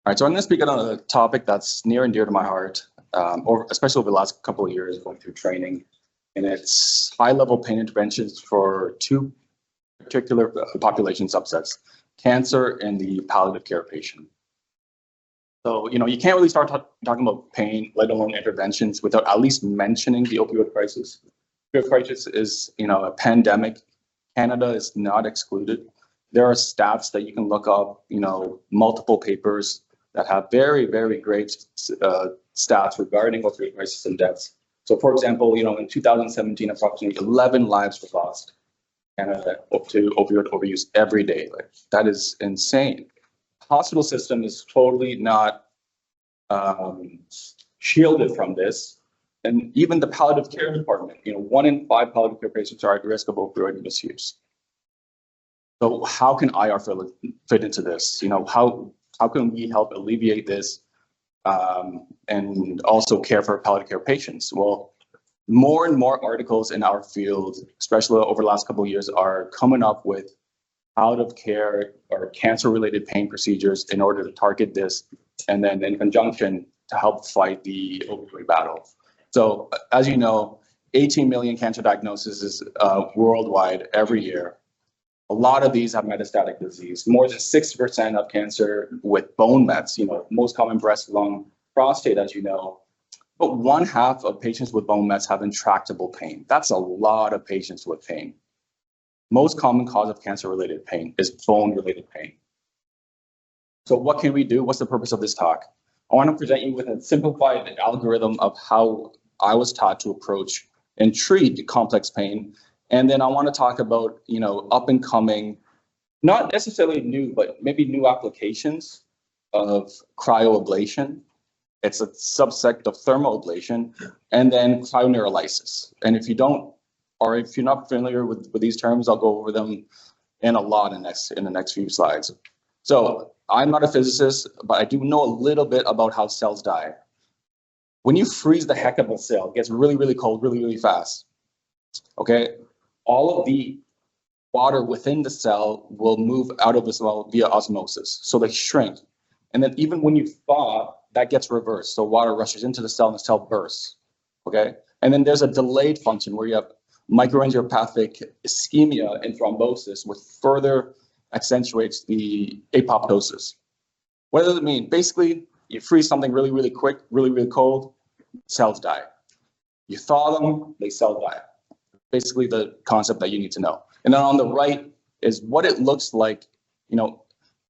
All right, so I'm going to speak on a topic that's near and dear to my heart, or especially over the last couple of years going through training, and it's high-level pain interventions for two particular population subsets: cancer and the palliative care patient. So, you can't really start talking about pain, let alone interventions, without at least mentioning the opioid crisis. Opioid crisis is, a pandemic. Canada is not excluded. There are stats that you can look up, multiple papers that have very, very great stats regarding opioid crisis and deaths. So, for example, in 2017, approximately 11 lives were lost in Canada to opioid overuse every day. Like, that is insane. Hospital system is totally not shielded from this. And even the palliative care department, 1 in 5 palliative care patients are at risk of opioid misuse. So how can IR fit into this? How can we help alleviate this and also care for palliative care patients? Well, more and more articles in our field, especially over the last couple of years, are coming up with palliative care or cancer-related pain procedures in order to target this, and then in conjunction to help fight the opioid battle. So, as you know, 18 million cancer diagnoses worldwide every year. A lot of these have metastatic disease. More than 60% of cancer with bone mets, most common breast, lung, prostate, as you know. But 1/2 of patients with bone mets have intractable pain. That's a lot of patients with pain. Most common cause of cancer-related pain is bone-related pain. So what can we do? What's the purpose of this talk? I want to present you with a simplified algorithm of how I was taught to approach and treat complex pain. And then I want to talk about, up and coming, not necessarily new, but maybe new applications of cryoablation. It's a subsect of thermoablation, and then cryoneurolysis. And if you're not familiar with these terms, I'll go over them in the next few slides. So I'm not a physicist, but I do know a little bit about how cells die. When you freeze the heck of a cell, it gets really, really cold, really, really fast. Okay, all of the water within the cell will move out of the cell via osmosis, so they shrink. And then even when you thaw, that gets reversed. So water rushes into the cell and the cell bursts. Okay, and then there's a delayed function where you have microangiopathic ischemia and thrombosis, which further accentuates the apoptosis. What does it mean? Basically, you freeze something really, really quick, really, really cold, cells die. You thaw them, they cell die. Basically the concept that you need to know. And then on the right is what it looks like,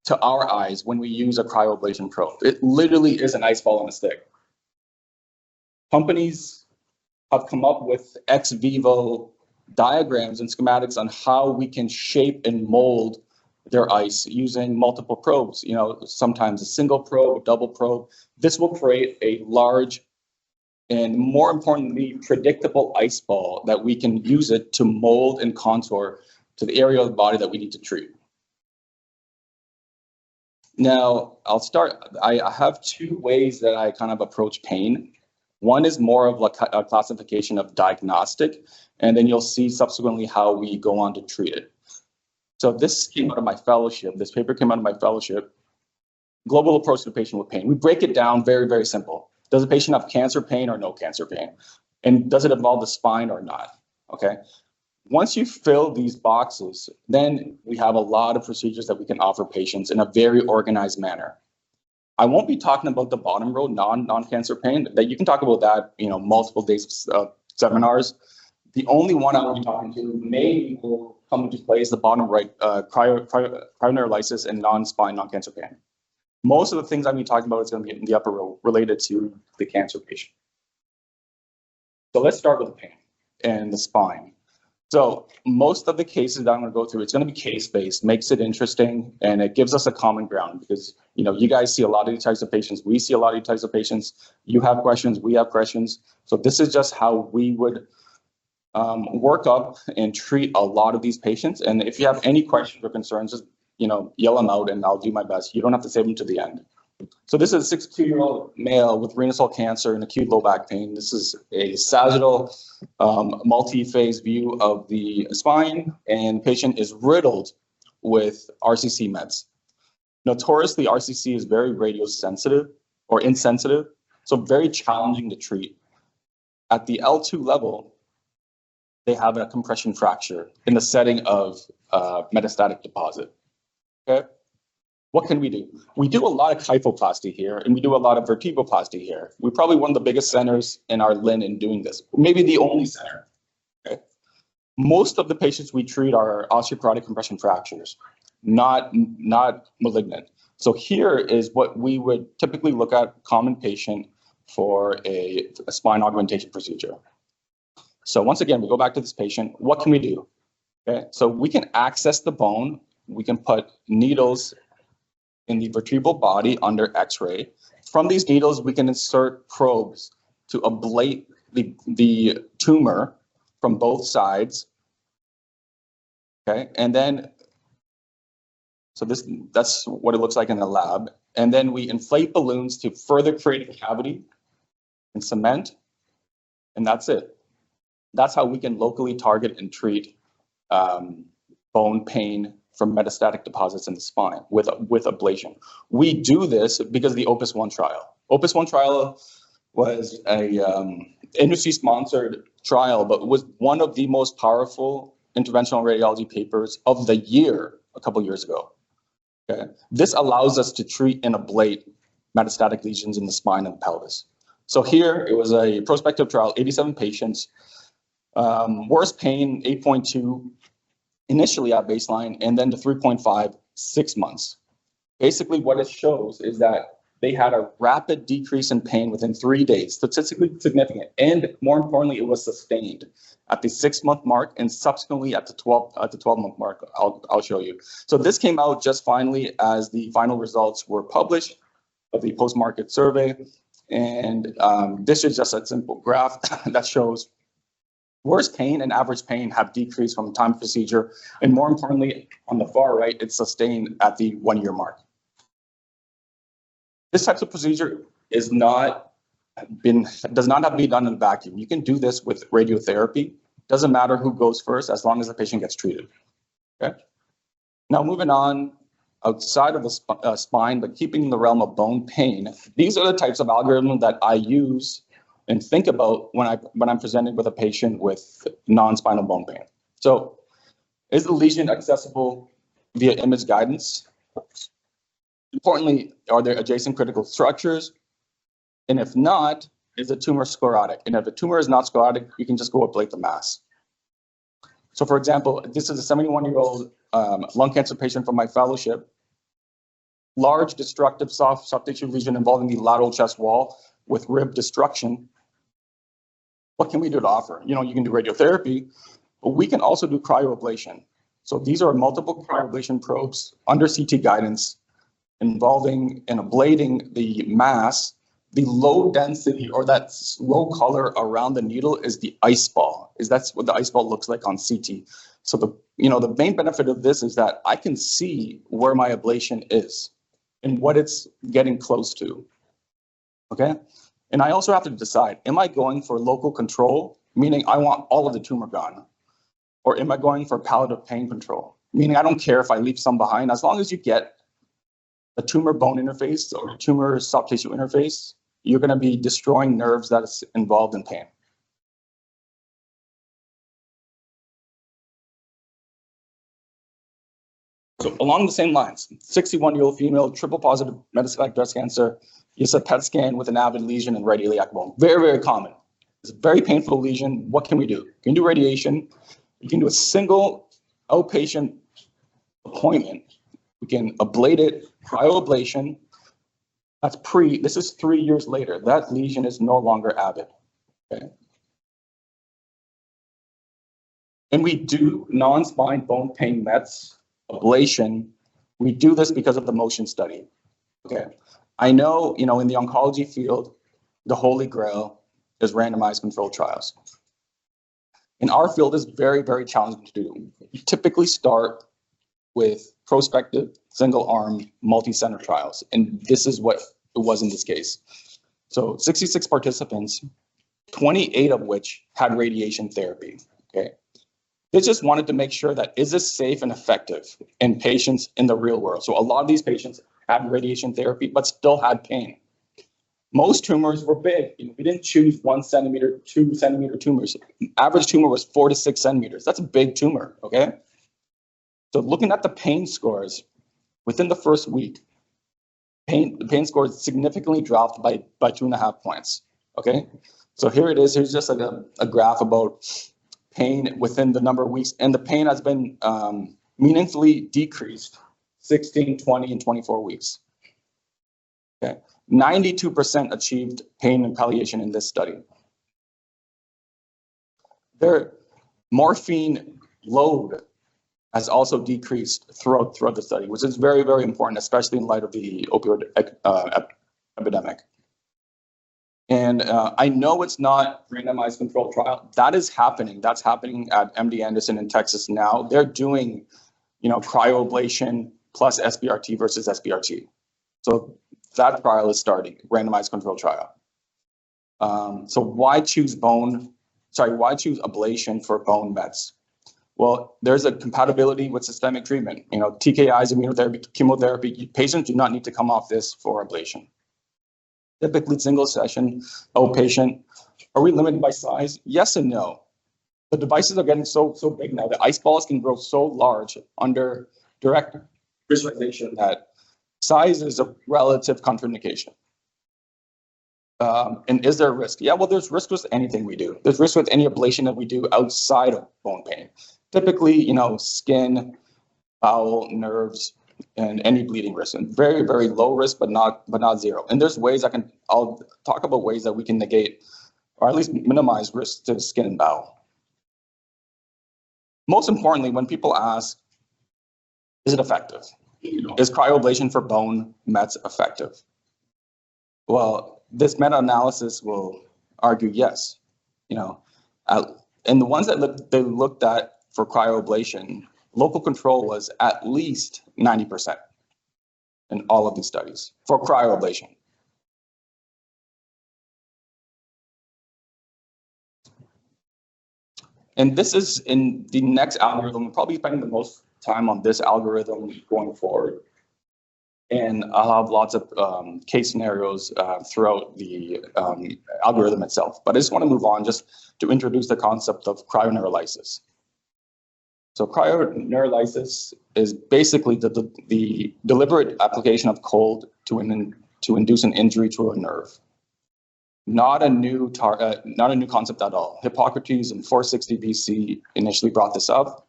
to our eyes when we use a cryoablation probe. It literally is an ice ball on a stick. Companies have come up with ex vivo diagrams and schematics on how we can shape and mold their ice using multiple probes, sometimes a single probe, double probe. This will create a large and, more importantly, predictable ice ball that we can use it to mold and contour to the area of the body that we need to treat. Now, I'll start. I have 2 ways that I kind of approach pain. One is more of a classification of diagnostic, and then you'll see subsequently how we go on to treat it. So this came out of my fellowship. This paper came out of my fellowship. Global approach to the patient with pain. We break it down very, very simple. Does the patient have cancer pain or no cancer pain? And does it involve the spine or not? Okay. Once you fill these boxes, then we have a lot of procedures that we can offer patients in a very organized manner. I won't be talking about the bottom row, non-cancer pain. That you can talk about that, multiple days of seminars. The only one I will be talking to maybe will come into play is the bottom right, cryoneurolysis and non-spine, non-cancer pain. Most of the things I'm going to be talking about is going to be in the upper row related to the cancer patient. So let's start with the pain and the spine. So most of the cases that I'm going to go through, it's going to be case-based, makes it interesting, and it gives us a common ground because, you guys see a lot of these types of patients. We see a lot of these types of patients. You have questions, we have questions. So this is just how we would work up and treat a lot of these patients. And if you have any questions or concerns, just yell them out and I'll do my best. You don't have to save them to the end. So this is a 62-year-old male with renal cell cancer and acute low back pain. This is a sagittal multi-phase view of the spine, and patient is riddled with RCC meds. Notoriously, RCC is very radiosensitive or insensitive, so very challenging to treat. At the L2 level, they have a compression fracture in the setting of metastatic deposit. Okay, what can we do? We do a lot of kyphoplasty here, and we do a lot of vertebroplasty here. We're probably one of the biggest centers in our LIN in doing this, maybe the only center. Okay, most of the patients we treat are osteoporotic compression fractures, not malignant. So here is what we would typically look at common patient for a spine augmentation procedure. So once again, we go back to this patient. What can we do? Okay, so we can access the bone. We can put needles in the vertebral body under X-ray. From these needles, we can insert probes to ablate the tumor from both sides. Okay, and then, so that's what it looks like in the lab. And then we inflate balloons to further create a cavity and cement, and that's it. That's how we can locally target and treat bone pain from metastatic deposits in the spine with ablation. We do this because of the Opus 1 trial. Opus 1 trial was a industry-sponsored trial, but was one of the most powerful interventional radiology papers of the year a couple years ago. Okay, this allows us to treat and ablate metastatic lesions in the spine and pelvis. So here it was a prospective trial, 87 patients. Worst pain, 8.2 initially at baseline, and then to 3.5, 6 months. Basically, what it shows is that they had a rapid decrease in pain within 3 days, statistically significant, and more importantly, it was sustained at the 6-month mark and subsequently at the 12-month mark. I'll show you. So this came out just finally as the final results were published of the post-market survey, and this is just a simple graph that shows worst pain and average pain have decreased from time of procedure, and more importantly, on the far right, it's sustained at the 1-year mark. This type of procedure does not have to be done in a vacuum. You can do this with radiotherapy. Doesn't matter who goes first, as long as the patient gets treated. Okay. Now moving on outside of the spine, but keeping in the realm of bone pain. These are the types of algorithms that I use and think about when I'm presenting with a patient with non-spinal bone pain. So, is the lesion accessible via image guidance? Importantly, are there adjacent critical structures? And if not, is the tumor sclerotic? And if the tumor is not sclerotic, you can just go ablate the mass. So for example, this is a 71-year-old lung cancer patient from my fellowship. Large destructive soft tissue lesion involving the lateral chest wall with rib destruction. What can we do to offer? You know, you can do radiotherapy, but we can also do cryoablation. So these are multiple cryoablation probes under CT guidance involving and ablating the mass. The low density or that low color around the needle is the ice ball. That's what the ice ball looks like on CT. So the main benefit of this is that I can see where my ablation is and what it's getting close to. Okay. And I also have to decide, am I going for local control, meaning I want all of the tumor gone? Or am I going for palliative pain control? Meaning I don't care if I leave some behind, as long as you get the tumor bone interface or tumor soft tissue interface, you're going to be destroying nerves that's involved in pain. So along the same lines, 61-year-old female, triple positive metastatic breast cancer, it's a PET scan with an avid lesion in right iliac bone. Very, very common. It's a very painful lesion. What can we do? You can do radiation. You can do a single outpatient appointment. We can ablate it, cryoablation. This is 3 years later. That lesion is no longer avid. Okay. And we do non-spine bone pain METs ablation. We do this because of the motion study. Okay. I know, in the oncology field, the holy grail is randomized controlled trials. In our field, it's very, very challenging to do. You typically start with prospective, single-arm, multi-center trials, and this is what it was in this case. So 66 participants, 28 of which had radiation therapy. Okay. They just wanted to make sure that is this safe and effective in patients in the real world. So a lot of these patients had radiation therapy, but still had pain. Most tumors were big. We didn't choose 1 centimeter, 2 centimeter tumors. Average tumor was 4 to 6 centimeters. That's a big tumor, okay? So looking at the pain scores, within the first week, the pain scores significantly dropped by 2.5 points, okay? So here it is. Here's just a graph about pain within the number of weeks, and the pain has been meaningfully decreased 16, 20, and 24 weeks. Okay, 92% achieved pain and palliation in this study. Their morphine load has also decreased throughout the study, which is very, very important, especially in light of the opioid epidemic. And I know it's not randomized controlled trial. That is happening. That's happening at MD Anderson in Texas now. They're doing, cryoablation plus SBRT versus SBRT. So that trial is starting, randomized controlled trial. So why choose ablation for bone mets? Well, there's a compatibility with systemic treatment. TKIs, immunotherapy, chemotherapy, patients do not need to come off this for ablation. Typically single session, outpatient. Are we limited by size? Yes and no. The devices are getting so big now. The ice balls can grow so large under direct visualization that size is a relative contraindication. And is there a risk? Yeah, well, there's risk with anything we do. There's risk with any ablation that we do outside of bone pain. Typically, skin, bowel, nerves, and any bleeding risk. And very, very low risk, but not zero. And there's ways I'll talk about ways that we can negate or at least minimize risk to skin and bowel. Most importantly, when people ask, is it effective? Is cryoablation for bone mets effective? Well, this meta-analysis will argue yes. And the ones that they looked at for cryoablation, local control was at least 90% in all of these studies for cryoablation. And this is in the next algorithm. We'll probably spending the most time on this algorithm going forward. And I'll have lots of case scenarios throughout the algorithm itself. But I just want to move on just to introduce the concept of cryoneurolysis. So cryoneurolysis is basically the deliberate application of cold to induce an injury to a nerve. Not a new concept at all. Hippocrates in 460 BC initially brought this up.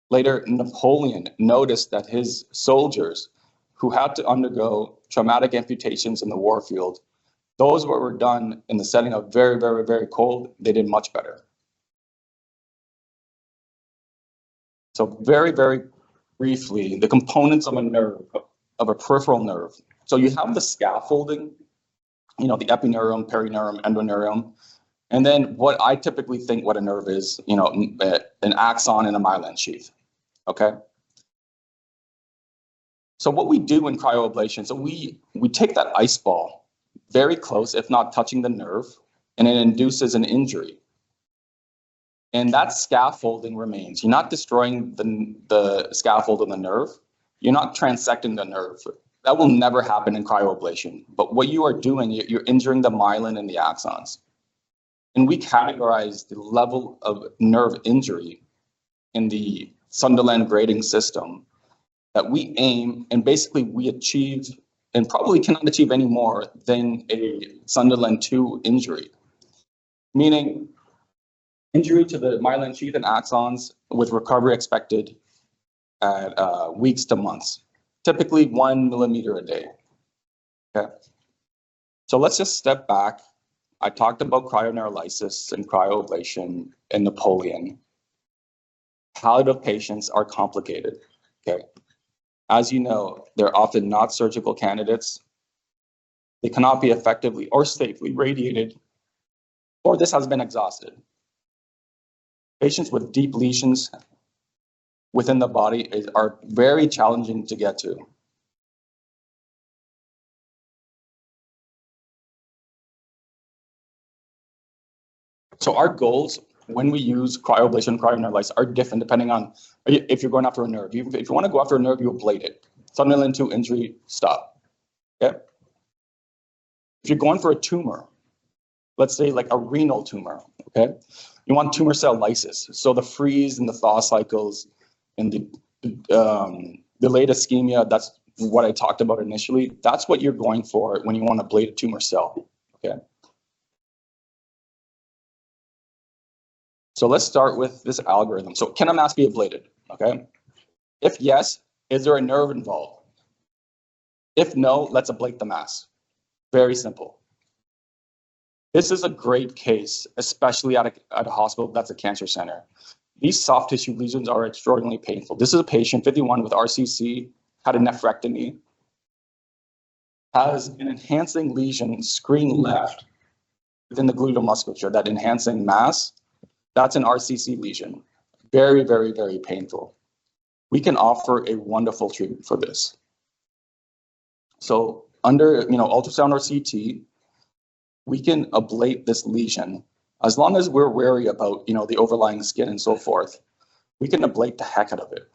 Later, Napoleon noticed that his soldiers who had to undergo traumatic amputations in the war field, those were done in the setting of very, very, very cold, they did much better. So very, very briefly, the components of a nerve, of a peripheral nerve. So you have the scaffolding, the epineurium, perineurium, endoneurium, and then what I typically think what a nerve is, an axon and a myelin sheath, okay? So what we do in cryoablation, so we take that ice ball very close, if not touching the nerve, and it induces an injury. And that scaffolding remains. You're not destroying the scaffold of the nerve. You're not transecting the nerve. That will never happen in cryoablation. But what you are doing, you're injuring the myelin and the axons. And we categorize the level of nerve injury in the Sunderland grading system that we aim, and basically we achieve, and probably cannot achieve any more than a Sunderland 2 injury. Meaning, injury to the myelin sheath and axons with recovery expected at weeks to months, typically 1 millimeter a day. Okay. So let's just step back. I talked about cryoneurolysis and cryoablation and Napoleon. Palliative patients are complicated. Okay. As you know, they're often not surgical candidates. They cannot be effectively or safely radiated, or this has been exhausted. Patients with deep lesions within the body are very challenging to get to. So our goals when we use cryoablation and cryoneurolysis are different depending on if you're going after a nerve. If you want to go after a nerve, you ablate it. Sudden into injury, stop. Okay. If you're going for a tumor, let's say like a renal tumor, okay, you want tumor cell lysis. So the freeze and the thaw cycles and the delayed ischemia, that's what I talked about initially. That's what you're going for when you want to ablate a tumor cell. Okay. So let's start with this algorithm. So can a mass be ablated? Okay. If yes, is there a nerve involved? If no, let's ablate the mass. Very simple. This is a great case, especially at a hospital that's a cancer center. These soft tissue lesions are extraordinarily painful. This is a patient, 51, with RCC, had a nephrectomy, has an enhancing lesion screen left within the gluteal musculature, that enhancing mass. That's an RCC lesion. Very, very, very painful. We can offer a wonderful treatment for this. So under ultrasound or CT, we can ablate this lesion as long as we're wary about the overlying skin and so forth. We can ablate the heck out of it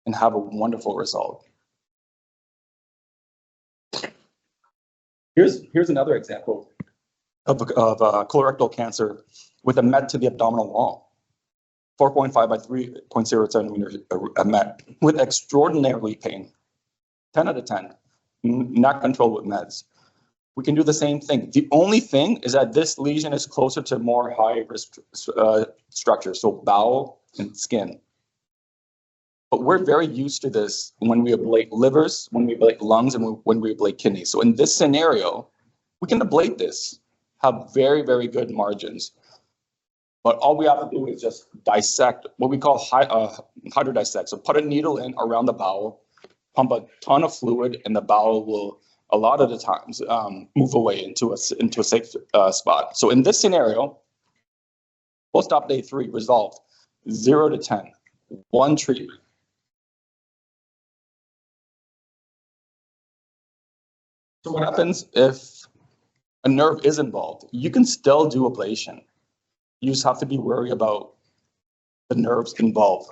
and have a wonderful result. Here's another example of colorectal cancer with a MET to the abdominal wall, 4.5 by 3.0 centimeters a MET with extraordinarily pain, 10 out of 10, not controlled with meds. We can do the same thing. The only thing is that this lesion is closer to more high risk structures, so bowel and skin. But we're very used to this when we ablate livers, when we ablate lungs, and when we ablate kidneys. So in this scenario, we can ablate this, have very, very good margins. But all we have to do is just dissect, what we call hydrodissect. So put a needle in around the bowel, pump a ton of fluid, and the bowel will, a lot of the times, move away into a safe spot. So in this scenario, post-op day 3, resolved, 0 to 10, 1 treatment. So what happens if a nerve is involved? You can still do ablation. You just have to be worried about the nerves involved.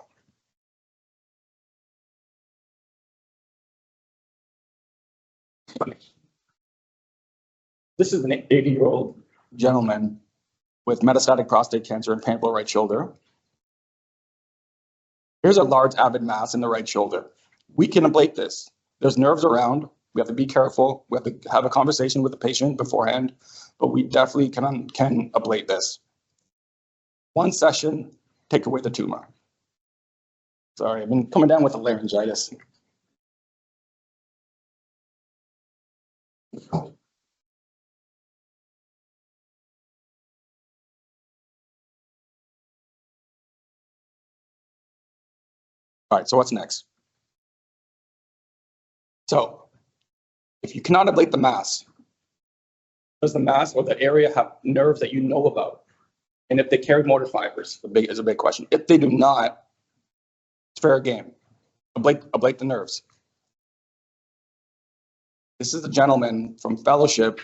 This is an 80-year-old gentleman with metastatic prostate cancer and painful right shoulder. Here's a large avid mass in the right shoulder. We can ablate this. There's nerves around. We have to be careful. We have to have a conversation with the patient beforehand, but we definitely can ablate this. 1 session, take away the tumor. Sorry, I've been coming down with a laryngitis. All right, so what's next? So if you cannot ablate the mass, does the mass or the area have nerves that you know about? And if they carry motor fibers, is a big question. If they do not, it's fair game. Ablate the nerves. This is a gentleman from Fellowship,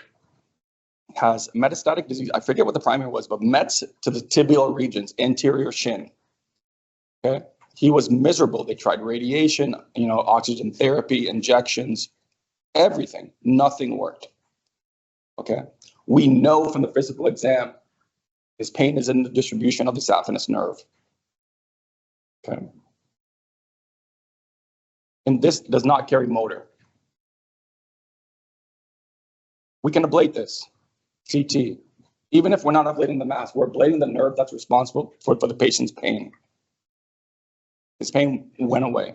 has metastatic disease. I forget what the primary was, but mets to the tibial regions, anterior shin. Okay, he was miserable. They tried radiation, oxygen therapy, injections, everything. Nothing worked. Okay, we know from the physical exam, his pain is in the distribution of the saphenous nerve. Okay, and this does not carry motor. We can ablate this, CT. Even if we're not ablating the mass, we're ablating the nerve that's responsible for the patient's pain. His pain went away.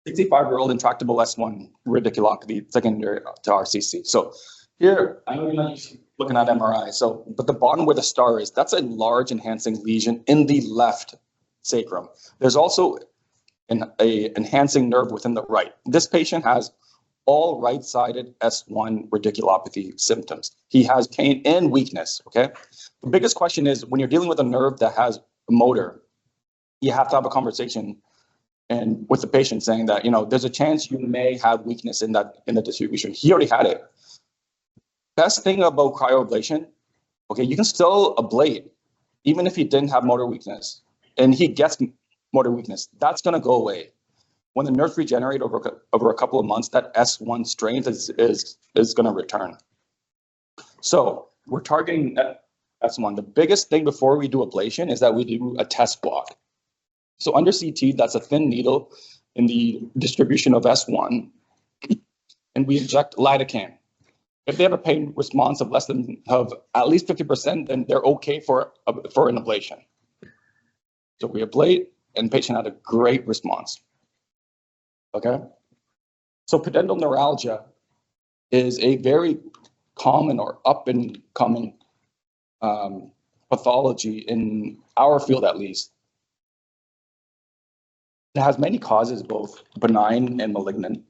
65-year-old intractable S1 radiculopathy secondary to RCC. So here, I know you're not looking at MRI. So, but the bottom where the star is, that's a large enhancing lesion in the left sacrum. There's also a enhancing nerve within the right. This patient has all right-sided S1 radiculopathy symptoms. He has pain and weakness, okay? The biggest question is, when you're dealing with a nerve that has a motor, you have to have a conversation and with the patient saying that, there's a chance you may have weakness in the distribution. He already had it. best thing about cryoablation, okay, you can still ablate even if he didn't have motor weakness and he gets motor weakness, that's going to go away. When the nerves regenerate over a couple of months, that S1 strength is going to return. So we're targeting S1. The biggest thing before we do ablation is that we do a test block. So under CT, that's a thin needle in the distribution of S1, and we inject lidocaine. If they have a pain response of at least 50%, then they're okay for an ablation. So we ablate, and the patient had a great response. Okay. So pudendal neuralgia is a very common or up and coming pathology in our field, at least. It has many causes, both benign and malignant.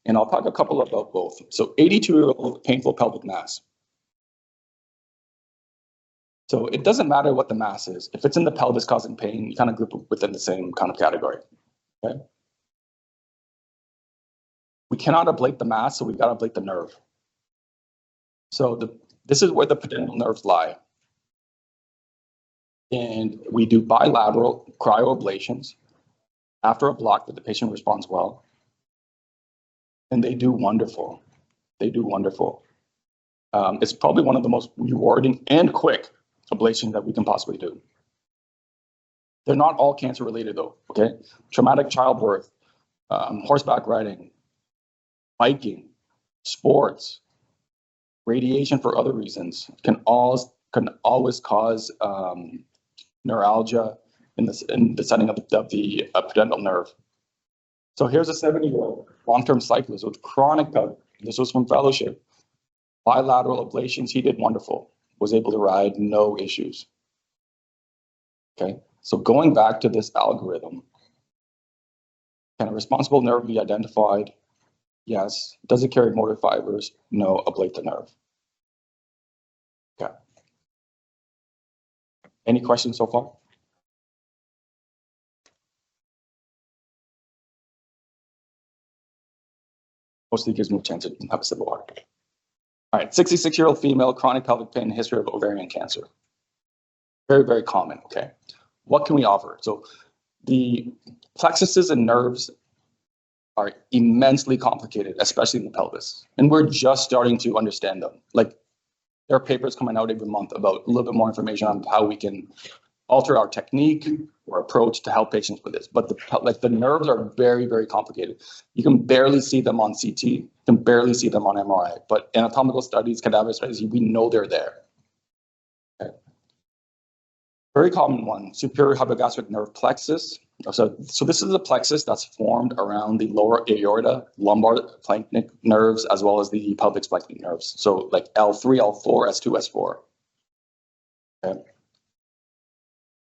And I'll talk a couple about both. So 82-year-old painful pelvic mass. So it doesn't matter what the mass is. If it's in the pelvis causing pain, you kind of group it within the same kind of category. Okay. We cannot ablate the mass, so we've got to ablate the nerve. So this is where the pudendal nerves lie. And we do bilateral cryoablations after a block that the patient responds well. And they do wonderful. They do wonderful. It's probably one of the most rewarding and quick ablations that we can possibly do. They're not all cancer related though, okay? Traumatic childbirth, horseback riding, biking, sports, radiation for other reasons can always cause neuralgia in the setting of the pudendal nerve. So here's a 70-year-old long-term cyclist with chronic pelvic. This was from fellowship. Bilateral ablations, he did wonderful. Was able to ride, no issues. Okay, so going back to this algorithm, can a responsible nerve be identified? Yes. Does it carry motor fibers? No. Ablate the nerve. Okay. Any questions so far? Mostly gives me a chance to have a sip of water. All right, 66-year-old female, chronic pelvic pain, history of ovarian cancer. Very, very common, okay? What can we offer? So the plexuses and nerves are immensely complicated, especially in the pelvis. And we're just starting to understand them. Like, there are papers coming out every month about a little bit more information on how we can alter our technique or approach to help patients with this. But the nerves are very, very complicated. You can barely see them on CT, you can barely see them on MRI, but anatomical studies, cadaver studies, we know they're there. Okay. Very common one, superior hypogastric nerve plexus. So this is a plexus that's formed around the lower aorta, lumbar splanchnic nerves, as well as the pelvic splanchnic nerves. So like L3, L4, S2, S4. Okay.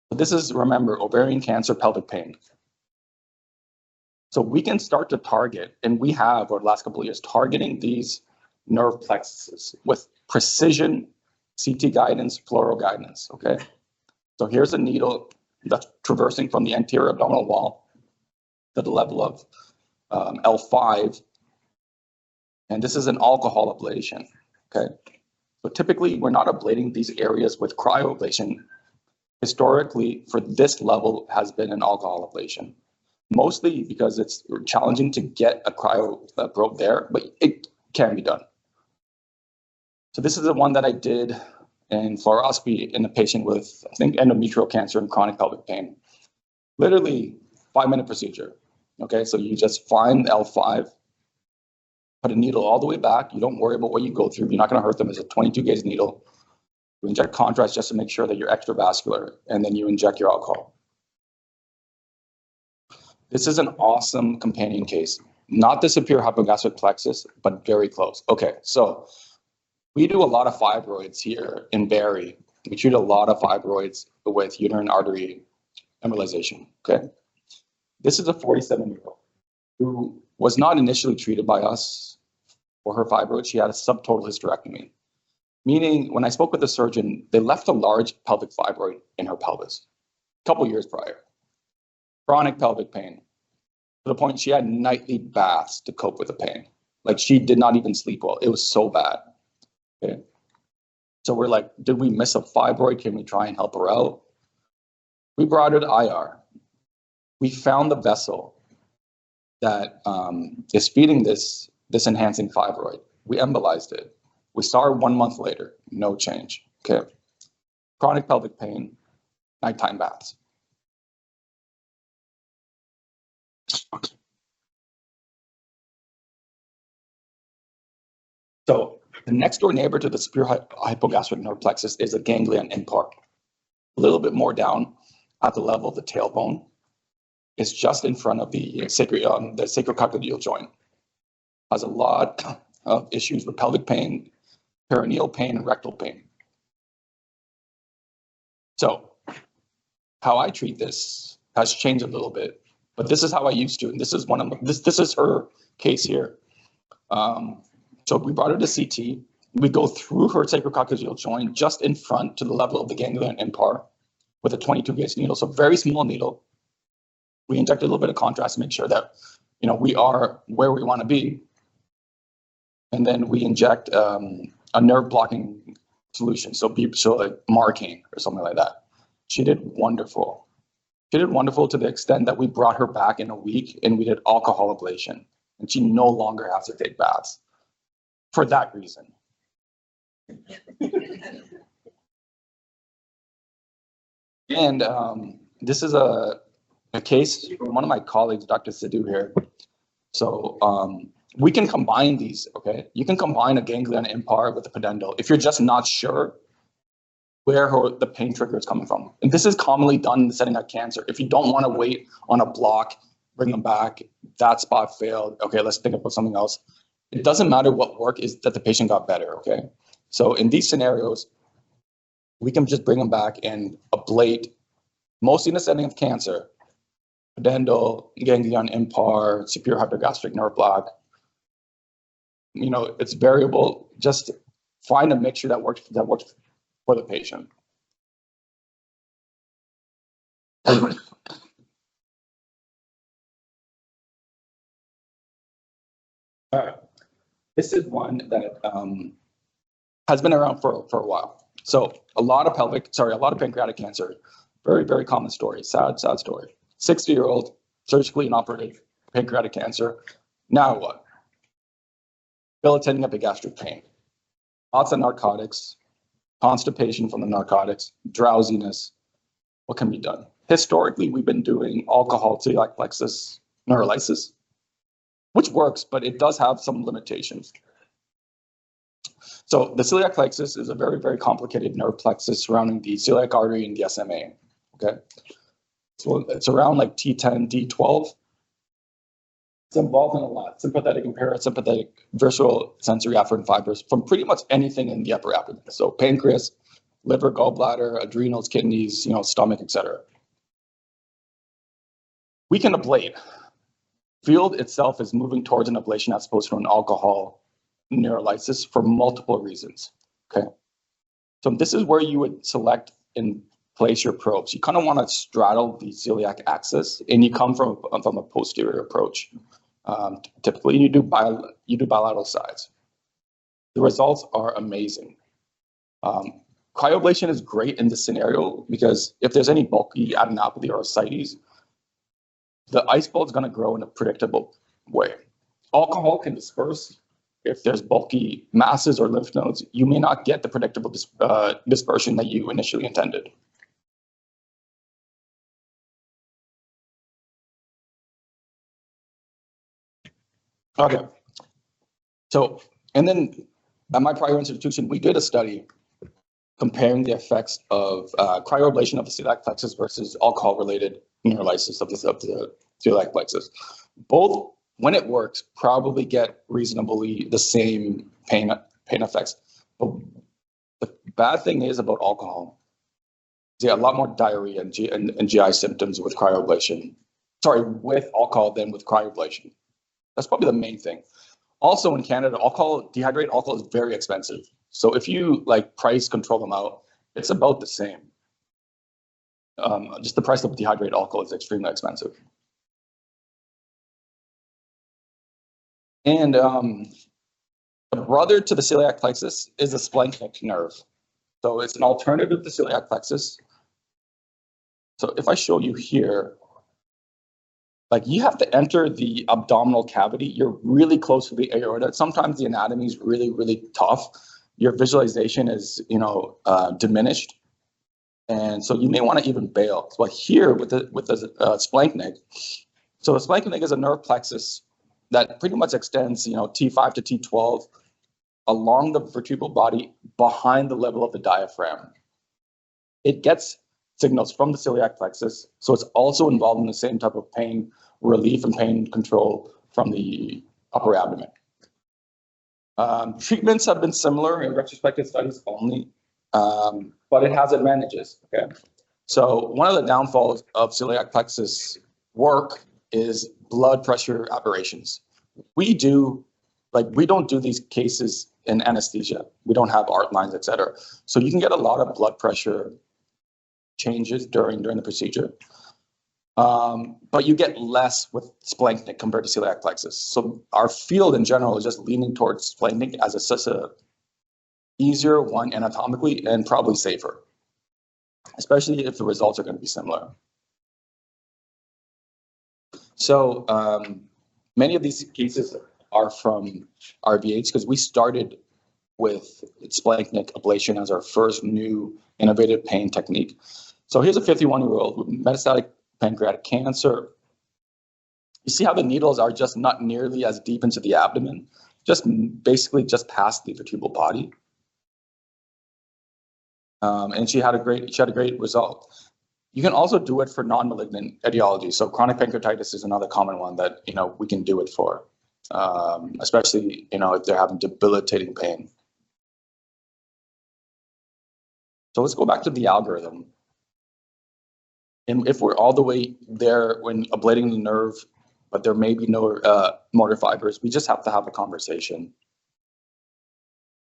So this is, remember, ovarian cancer, pelvic pain. So we can start to target, and we have over the last couple of years, targeting these nerve plexuses with precision CT guidance, fluoro guidance, okay? So here's a needle that's traversing from the anterior abdominal wall to the level of L5. And this is an alcohol ablation, okay? So typically, we're not ablating these areas with cryoablation. Historically, for this level, has been an alcohol ablation. Mostly because it's challenging to get a cryo probe there, but it can be done. So this is the one that I did in fluoroscopy in a patient with, I think, endometrial cancer and chronic pelvic pain. Literally 5-minute procedure. Okay, so you just find L5, put a needle all the way back. You don't worry about what you go through. You're not going to hurt them. It's a 22-gauge needle. You inject contrast just to make sure that you're extravascular, and then you inject your alcohol. This is an awesome companion case. Not the superior hypogastric plexus, but very close. Okay, so we do a lot of fibroids here in Barrie. We treat a lot of fibroids with uterine artery embolization, okay? This is a 47-year-old who was not initially treated by us for her fibroid. She had a subtotal hysterectomy, meaning when I spoke with the surgeon, they left a large pelvic fibroid in her pelvis a couple years prior. Chronic pelvic pain, to the point she had nightly baths to cope with the pain. Like, she did not even sleep well. It was so bad. Okay. So we're like, did we miss a fibroid? Can we try and help her out? We brought her to IR. We found the vessel that is feeding this enhancing fibroid. We embolized it. We saw her 1 month later, no change. Okay. Chronic pelvic pain, nighttime baths. So the next door neighbor to the superior hypogastric nerve plexus is a ganglion impart. A little bit more down at the level of the tailbone. It's just in front of the sacrococcygeal joint. Has a lot of issues with pelvic pain, perineal pain, and rectal pain. So how I treat this has changed a little bit, but this is how I used to, and this is this is her case here. So we brought her to CT. We go through her sacrococcygeal joint just in front to the level of the ganglion impar with a 22 gauge needle, so very small needle. We inject a little bit of contrast to make sure that we are where we want to be, and then we inject a nerve blocking solution, so like Marcaine or something like that. She did wonderful. She did wonderful to the extent that we brought her back in a week and we did alcohol ablation, and she no longer has to take baths for that reason. And this is a case from one of my colleagues, Dr. Sidhu here. So we can combine these, okay? You can combine a ganglion impar with a pudendal if you're just not sure where the pain trigger is coming from. And this is commonly done in the setting of cancer. If you don't want to wait on a block, bring them back, that spot failed, okay, let's think about something else. It doesn't matter what work is that the patient got better, okay? So in these scenarios, we can just bring them back and ablate, mostly in the setting of cancer, pudendal, ganglion impar, superior hypogastric nerve block. It's variable. Just find a mixture that works for the patient. All right. This is one that has been around for a while. So a lot of pancreatic cancer, very, very common story, sad story. 60-year-old, surgically inoperative pancreatic cancer. Now what? Debilitating epigastric pain. Lots of narcotics, constipation from the narcotics, drowsiness. What can be done? Historically, we've been doing alcohol celiac plexus neurolysis, which works, but it does have some limitations. So the celiac plexus is a very, very complicated nerve plexus surrounding the celiac artery and the SMA, okay? So it's around like T10, D12. It's involved in a lot, sympathetic and parasympathetic visceral sensory afferent fibers from pretty much anything in the upper abdomen. So pancreas, liver, gallbladder, adrenals, kidneys, stomach, etc. We can ablate. Field itself is moving towards an ablation as opposed to an alcohol neurolysis for multiple reasons, okay? So this is where you would select and place your probes. You kind of want to straddle the celiac axis, and you come from a posterior approach. Typically, you do bilateral sides. The results are amazing. Cryoablation is great in this scenario because if there's any bulky adenopathy or ascites, the ice ball is going to grow in a predictable way. Alcohol can disperse. If there's bulky masses or lymph nodes, you may not get the predictable dispersion that you initially intended. Okay. So, and then at my prior institution, we did a study comparing the effects of cryoablation of the celiac plexus versus alcohol-related neurolysis of the celiac plexus. Both, when it works, probably get reasonably the same pain effects. But the bad thing is about alcohol, you get a lot more diarrhea and GI symptoms with cryoablation. Sorry, with alcohol than with cryoablation. That's probably the main thing. Also in Canada, dehydrated alcohol is very expensive. So if you price control them out, it's about the same. Just the price of dehydrated alcohol is extremely expensive. And The brother to the celiac plexus is the splanchnic nerve. So it's an alternative to celiac plexus. So if I show you here, like you have to enter the abdominal cavity. You're really close to the aorta. Sometimes the anatomy is really, really tough. Your visualization is, diminished. And so you may want to even bail. But here with the splanchnic, so the splanchnic is a nerve plexus that pretty much extends, T5 to T12 along the vertebral body behind the level of the diaphragm. It gets signals from the celiac plexus, so it's also involved in the same type of pain relief and pain control from the upper abdomen. Treatments have been similar in retrospective studies only, but it has advantages. Okay, so one of the downfalls of celiac plexus work is blood pressure aberrations. We don't do these cases in anesthesia. We don't have art lines, et cetera. So you can get a lot of blood pressure changes during the procedure. But you get less with splanchnic compared to celiac plexus. So our field in general is just leaning towards splanchnic as such a easier one anatomically and probably safer, especially if the results are going to be similar. So many of these cases are from RVH because we started with splanchnic ablation as our first new innovative pain technique. So here's a 51-year-old with metastatic pancreatic cancer. You see how the needles are just not nearly as deep into the abdomen, basically just past the vertebral body. And she had a great result. You can also do it for non-malignant etiology. So chronic pancreatitis is another common one that we can do it for, especially if they're having debilitating pain. So let's go back to the algorithm. And if we're all the way there when ablating the nerve, but there may be no motor fibers, we just have to have a conversation.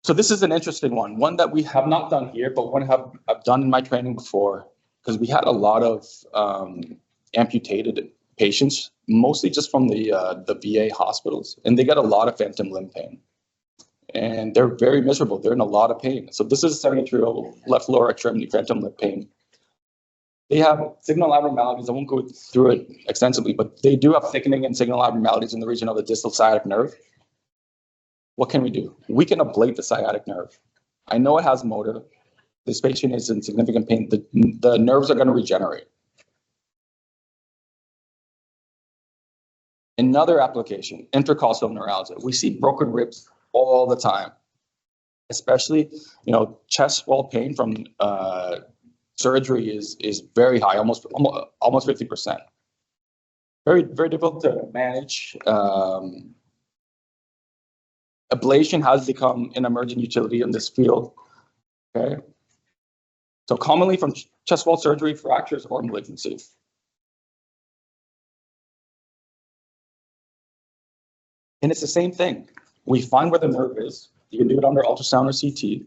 So this is an interesting one that we have not done here, but one I've done in my training before, because we had a lot of amputated patients, mostly just from the VA hospitals, and they get a lot of phantom limb pain. And they're very miserable. They're in a lot of pain. So this is a 72-year-old left lower extremity phantom limb pain. They have signal abnormalities. I won't go through it extensively, but they do have thickening and signal abnormalities in the region of the distal sciatic nerve. What can we do? We can ablate the sciatic nerve. I know it has motor. This patient is in significant pain. The nerves are going to regenerate. Another application, intercostal neuralgia. We see broken ribs all the time, especially, chest wall pain from surgery is very high, almost 50%. Very, very difficult to manage. Ablation has become an emerging utility in this field. Okay, so commonly from chest wall surgery, fractures, or malignancy. And it's the same thing. We find where the nerve is. You can do it under ultrasound or CT.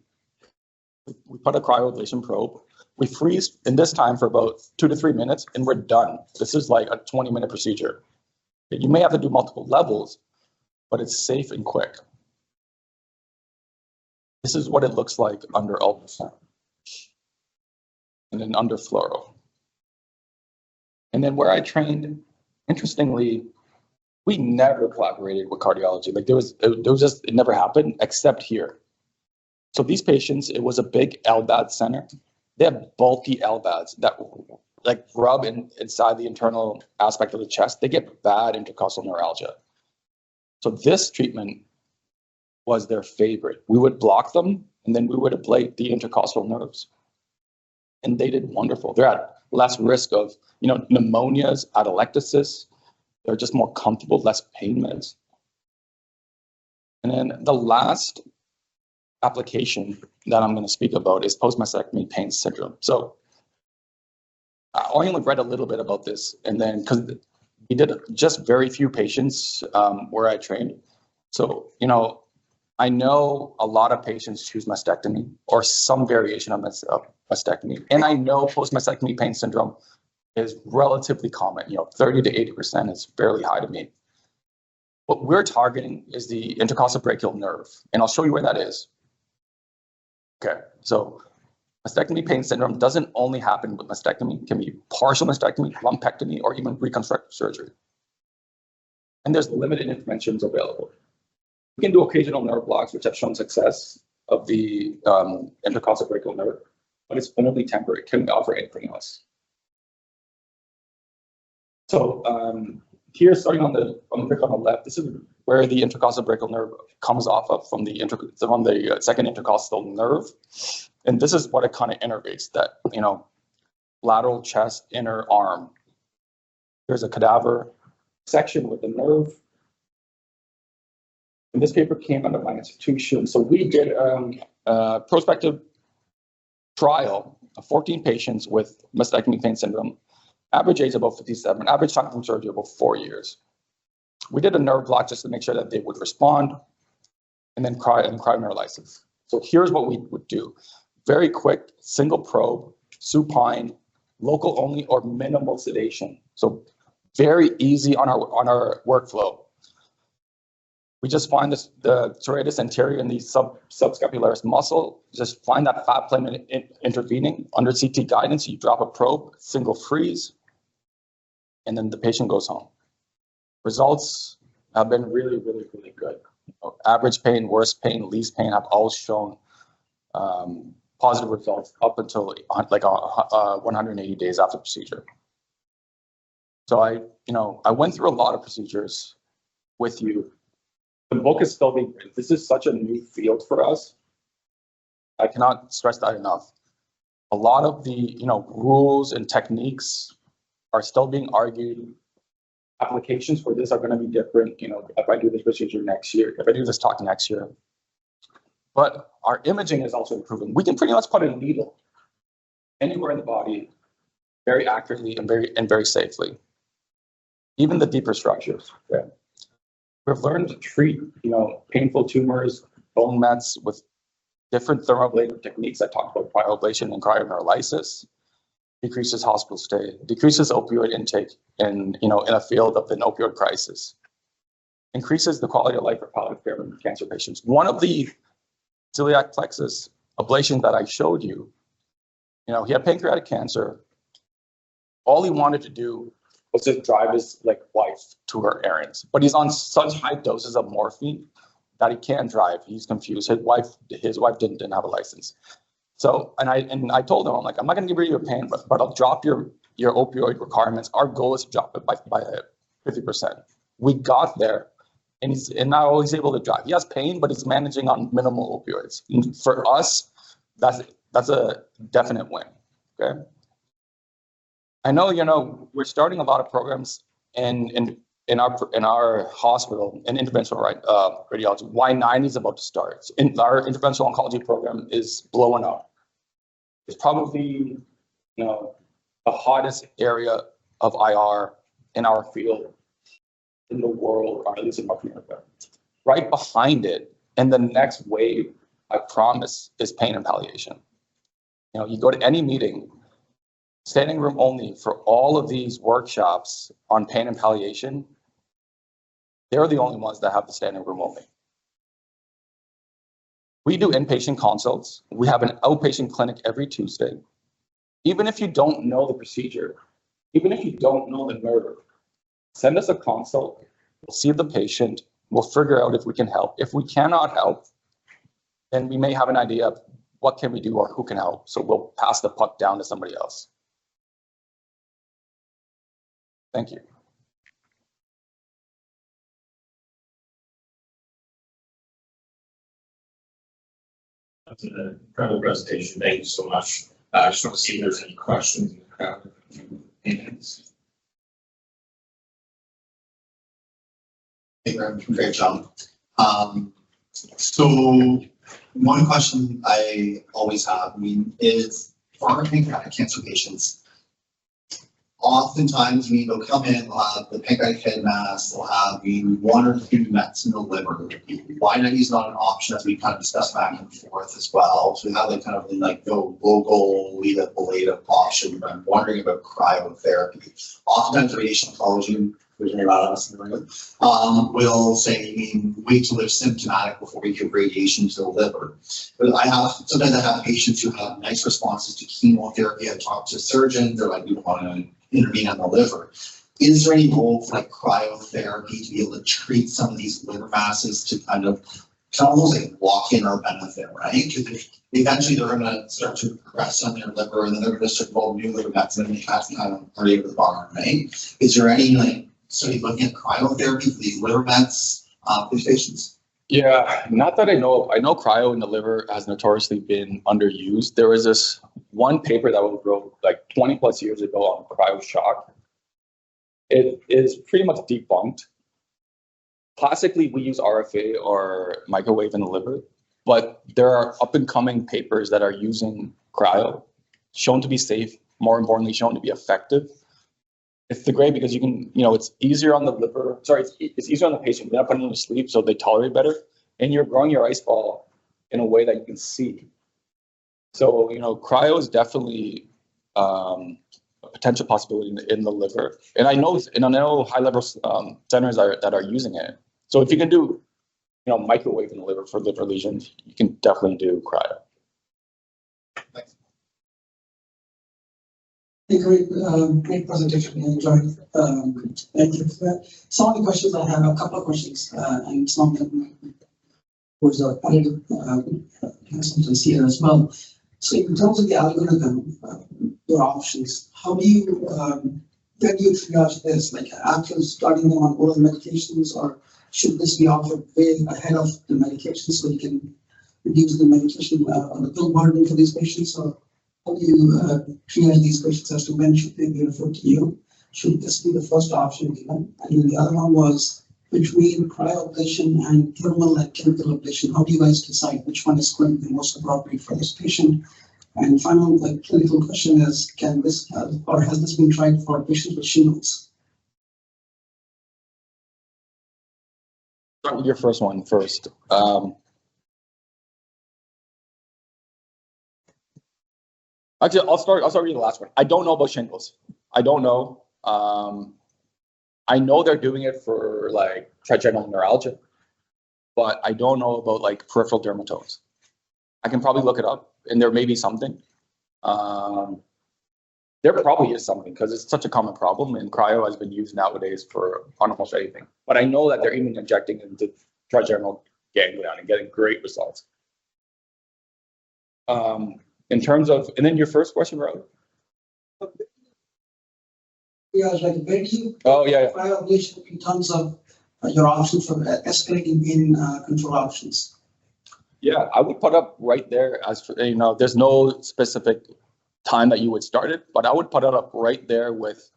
We put a cryoablation probe. We freeze in this time for about 2 to 3 minutes, and we're done. This is like a 20-minute procedure. You may have to do multiple levels, but it's safe and quick. This is what it looks like under ultrasound, and then under fluoro. And then where I trained, interestingly, we never collaborated with cardiology. Like it never happened except here. So these patients, it was a big LVAD center. They have bulky LVADs that rub inside the internal aspect of the chest. They get bad intercostal neuralgia. So this treatment was their favorite. We would block them, and then we would ablate the intercostal nerves. And they did wonderful. They're at less risk of, pneumonias, atelectasis. They're just more comfortable, less pain meds. And then the last application that I'm going to speak about is post-mastectomy pain syndrome. So I only read a little bit about this, and then because we did just very few patients where I trained. So, I know a lot of patients choose mastectomy or some variation of mastectomy. And I know post-mastectomy pain syndrome is relatively common. 30 to 80% is fairly high to me. What we're targeting is the intercostal brachial nerve, and I'll show you where that is. Okay, so mastectomy pain syndrome doesn't only happen with mastectomy. It can be partial mastectomy, lumpectomy, or even reconstructive surgery. And there's limited interventions available. We can do occasional nerve blocks, which have shown success of the intercostal brachial nerve, but it's only temporary. Can we offer anything else? So here, starting on the picture on the left, this is where the intercostal brachial nerve comes off of from the second intercostal nerve, and this is what it kind of innervates. That lateral chest, inner arm. There's a cadaver section with the nerve. And this paper came out of my institution. So we did a prospective trial of 14 patients with mastectomy pain syndrome, average age about 57, average time from surgery about 4 years. We did a nerve block just to make sure that they would respond, and then cryoneurolysis. So here's what we would do. Very quick, single probe, supine, local only or minimal sedation. So very easy on our workflow. We just find the serratus anterior and the subscapularis muscle, just find that fat plane intervening. Under CT guidance, you drop a probe, single freeze, and then the patient goes home. Results have been really, really, really good. Average pain, worst pain, least pain have all shown positive results up until like 180 days after procedure. So I went through a lot of procedures with you. The book is still being written. This is such a new field for us. I cannot stress that enough. A lot of the rules and techniques are still being argued. Applications for this are going to be different. If I do this procedure next year, if I do this talk next year. But our imaging is also improving. We can pretty much put a needle anywhere in the body very accurately and very safely. Even the deeper structures. Okay? We've learned to treat, painful tumors, bone mets with different thermoablative techniques. I talked about cryoablation and cryoneurolysis. Decreases hospital stay, decreases opioid intake in a field of an opioid crisis. Increases the quality of life for palliative care in cancer patients. One of the celiac plexus ablations that I showed you, he had pancreatic cancer. All he wanted to do was just drive his wife to her errands, but he's on such high doses of morphine that he can't drive. He's confused. His wife didn't have a license. So, and I told him, I'm like, I'm not going to give you a pain, but I'll drop your opioid requirements. Our goal is to drop it by 50%. We got there, and now he's able to drive. He has pain, but he's managing on minimal opioids. And for us, that's a definite win. Okay. I know, we're starting a lot of programs in our hospital in interventional radiology. Y90 is about to start. Our interventional oncology program is blowing up. It's probably the hottest area of IR in our field in the world, or at least in North America. Right behind it, and the next wave, I promise, is pain and palliation. You go to any meeting, standing room only for all of these workshops on pain and palliation, they're the only ones that have the standing room only. We do inpatient consults. We have an outpatient clinic every Tuesday. Even if you don't know the procedure, even if you don't know the nerve, send us a consult. We'll see the patient. We'll figure out if we can help. If we cannot help, then we may have an idea of what can we do or who can help. So we'll pass the puck down to somebody else. Thank you. That's an incredible presentation. Thank you so much. I just want to see if there's any questions in the crowd. Great job. So one question I always have, is for our pancreatic cancer patients, oftentimes, they'll come in, they'll have the pancreatic head mass, they'll have one or two mets in the liver. Y90 is not an option, as we kind of discussed back and forth as well. So we have go local, lead ablative option. I'm wondering about cryotherapy. Oftentimes, radiation oncology there's very loud us in the room, will say, you mean, wait till they're symptomatic before we give radiation to the liver. But sometimes I have patients who have nice responses to chemotherapy. I talk to surgeons, they're like, we don't want to intervene on the liver. Is there any role for like cryotherapy to be able to treat some of these liver masses to kind of almost like walk in our benefit, right? Because eventually they're going to start to progress on their liver, and then they're going to start develop new liver mets, and then they have to kind of party over the barn, right? Is there any like study looking at cryotherapy for these liver mets for these patients? Yeah, not that I know of. I know cryo in the liver has notoriously been underused. There was this one paper that was wrote like 20 plus years ago on cryo shock. It is pretty much debunked. Classically, we use RFA or microwave in the liver, but there are up and coming papers that are using cryo, shown to be safe, more importantly, shown to be effective. It's great because you can, it's easier on the liver. Sorry, it's easier on the patient. You're not putting them to sleep, so they tolerate better. And you're growing your ice ball in a way that you can see. So, cryo is definitely a potential possibility in the liver. And I know high level centers that are using it. So if you can do, microwave in the liver for liver lesions, you can definitely do cryo. Thanks. Hey, great presentation. I enjoyed it. Thank you for that. Some of the questions I have, a couple of questions, and some of them was Palliative consultants here as well. So in terms of the algorithm, your options, how do you, when do you triage this? Like after starting them on oral medications, or should this be offered way ahead of the medication so you can reduce the medication on the pill burden for these patients? Or how do you triage these patients as to when should they be referred to you? Should this be the first option given? And then the other one was between cryoablation and thermal and chemical ablation. How do you guys decide which one is going to be most appropriate for this patient? And final clinical question is, can this or has this been tried for patients with shingles? Start with your first one first. Actually, I'll start with the last one. I don't know about shingles. I don't know. I know they're doing it for like trigeminal neuralgia, but I don't know about like peripheral dermatomes. I can probably look it up, and there may be something. There probably is something because it's such a common problem, and cryo has been used nowadays for almost anything. But I know that they're even injecting into trigeminal ganglion and getting great results. In terms of, and then your first question, Raul? Yeah, like where do you cryoablation in terms of your options for escalating in control options? Yeah, I would put up right there as for, there's no specific time that you would start it, but I would put it up right there with,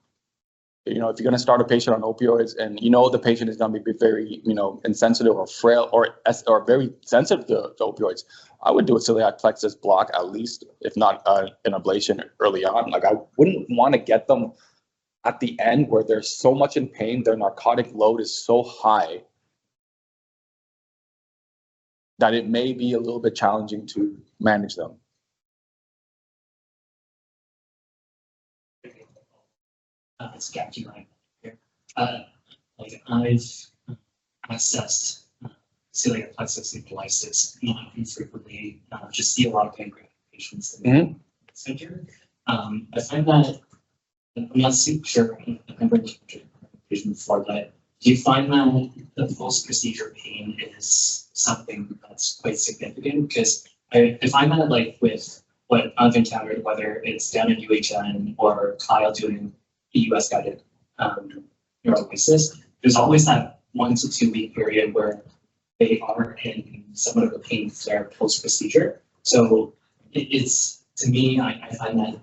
if you're going to start a patient on opioids and the patient is going to be very, insensitive or frail or very sensitive to opioids, I would do a celiac plexus block at least, if not an ablation early on. Like I wouldn't want to get them at the end where they're so much in pain, their narcotic load is so high that it may be a little bit challenging to manage them. It's Captain Ryan here. I've assessed celiac plexus epilysis not infrequently. Just see a lot of pancreatic patients in the center. I find that I'm not super sure. I've never patient before, but do you find that the post-procedure pain is something that's quite significant? Because I find that with what I've encountered, whether it's down in UHN or Kyle doing the US guided neurolysis, there's always that 1 to 2 week period where they are in somewhat of a pain flare post procedure. So it's, to me, I find that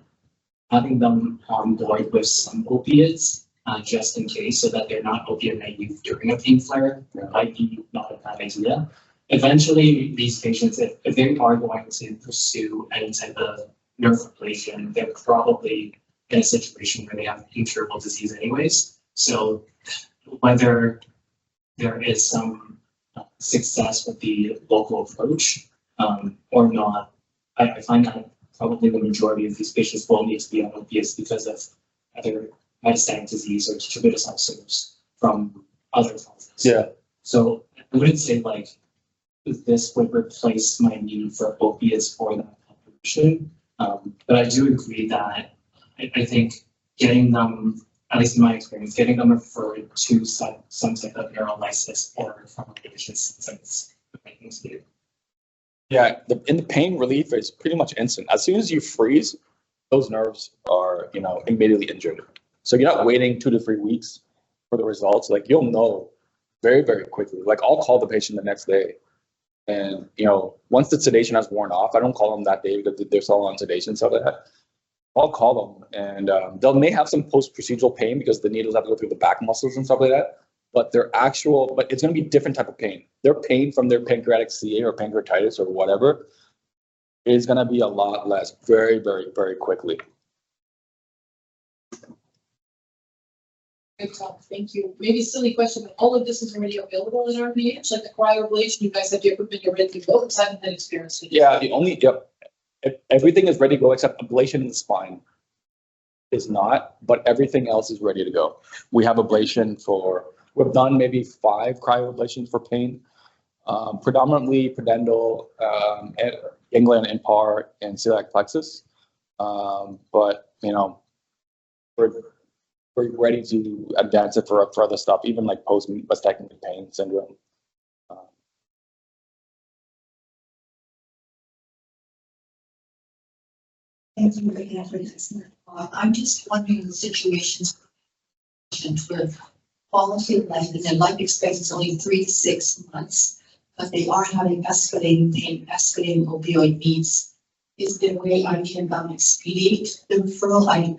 having them on board with some opiates just in case, so that they're not opiate naive during a pain flare, might be not a bad idea. Eventually, these patients, if they are going to pursue any type of nerve ablation, they're probably in a situation where they have incurable disease anyways. So whether there is some success with the local approach or not, I find that probably the majority of these patients will need to be on opiates because of either metastatic disease or detritus ulcers. from other causes. Yeah. So I wouldn't say like this would replace my need for opiates for that population. But I do agree that I think getting them, at least in my experience, getting them referred to some type of neurolysis or pharmacological symptoms the right thing to do. Yeah, in the pain relief is pretty much instant. As soon as you freeze, those nerves are, immediately injured. So you're not waiting 2 to 3 weeks for the results. Like you'll know very, very quickly. Like I'll call the patient the next day. And, once the sedation has worn off, I don't call them that day because they're still on sedation and stuff like that. I'll call them and they may have some post-procedural pain because the needles have to go through the back muscles and stuff like that. But but it's going to be different type of pain. Their pain from their pancreatic CA or pancreatitis or whatever is going to be a lot less very, very, very quickly. Good talk, thank you. Maybe a silly question, but all of this is already available in RVH, like the cryoablation, you guys have the equipment, you're ready to go, because I haven't had experience with it. Yeah, everything is ready to go except ablation in the spine is not, but everything else is ready to go. We have ablation we've done maybe 5 cryoablations for pain, predominantly pudendal, ganglion impar, and celiac plexus. But we're ready to advance it for other stuff, even like post-mastectomy pain syndrome. Thank you for that. I'm just wondering the situations with quality of life and their life expectancy is only 3 to 6 months, but they are having escalating pain, escalating opioid needs. Is there a way I can expedite the referral?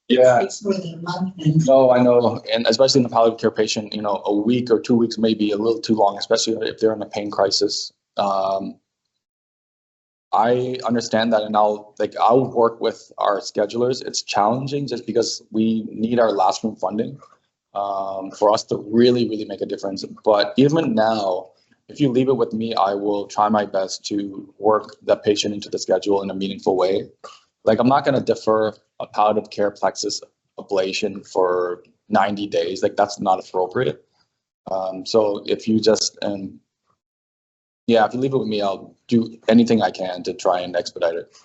Yeah. It's more than a month. And No, I know, and especially in the palliative care patient, a week or 2 weeks may be a little too long, especially if they're in a pain crisis. I understand that, and I'll work with our schedulers. It's challenging just because we need our last room funding for us to really, really make a difference. But even now, if you leave it with me, I will try my best to work the patient into the schedule in a meaningful way. Like I'm not going to defer a palliative care plexus ablation for 90 days. Like that's not appropriate. So if you just if you leave it with me, I'll do anything I can to try and expedite it.